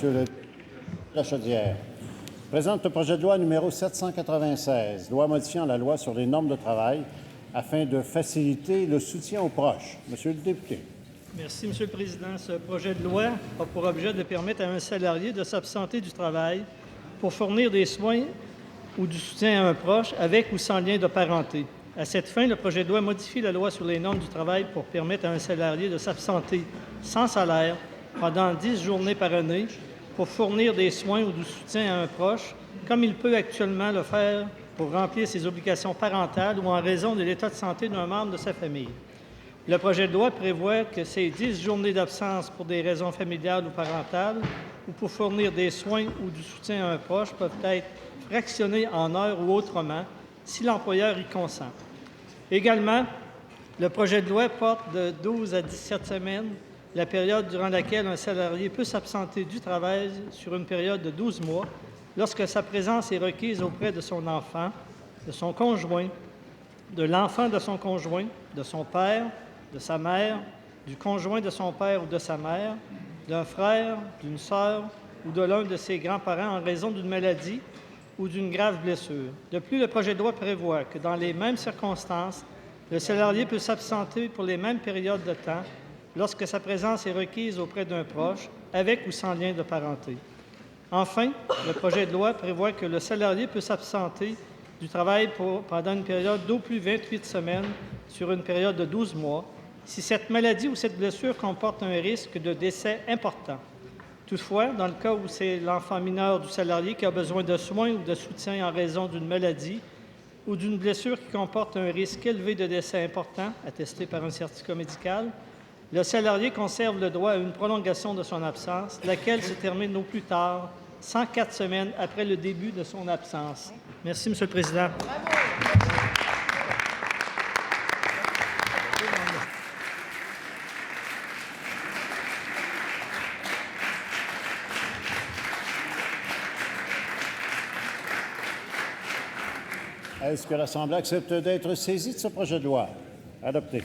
Monsieur le Lachaudière. Présente le projet de loi numéro 796, loi modifiant la loi sur les normes de travail afin de faciliter le soutien aux proches. Monsieur le député. Merci, Monsieur le Président. Ce projet de loi a pour objet de permettre à un salarié de s'absenter du travail pour fournir des soins ou du soutien à un proche avec ou sans lien de parenté. À cette fin, le projet de loi modifie la loi sur les normes du travail pour permettre à un salarié de s'absenter sans salaire pendant 10 journées par année pour fournir des soins ou du soutien à un proche, comme il peut actuellement le faire pour remplir ses obligations parentales ou en raison de l'état de santé d'un membre de sa famille. Le projet de loi prévoit que ces 10 journées d'absence pour des raisons familiales ou parentales ou pour fournir des soins ou du soutien à un proche peuvent être fractionnées en heures ou autrement si l'employeur y consent. Également, le projet de loi porte de 12 à 17 semaines la période durant laquelle un salarié peut s'absenter du travail sur une période de 12 mois lorsque sa présence est requise auprès de son enfant, de son conjoint, de l'enfant de son conjoint, de son père, de sa mère, du conjoint de son père ou de sa mère, d'un frère, d'une sœur ou de l'un de ses grands-parents en raison d'une maladie ou d'une grave blessure. De plus, le projet de loi prévoit que dans les mêmes circonstances, le salarié peut s'absenter pour les mêmes périodes de temps lorsque sa présence est requise auprès d'un proche, avec ou sans lien de parenté. Enfin, le projet de loi prévoit que le salarié peut s'absenter du travail pendant une période d'au plus 28 semaines sur une période de 12 mois, si cette maladie ou cette blessure comporte un risque de décès important. Toutefois, dans le cas où c'est l'enfant mineur du salarié qui a besoin de soins ou de soutien en raison d'une maladie ou d'une blessure qui comporte un risque élevé de décès important, attesté par un certificat médical, le salarié conserve le droit à une prolongation de son absence, laquelle se termine au plus tard 104 semaines après le début de son absence. Merci, Monsieur le Président. Est-ce que l'Assemblée accepte d'être saisie de ce projet de loi? Adopté.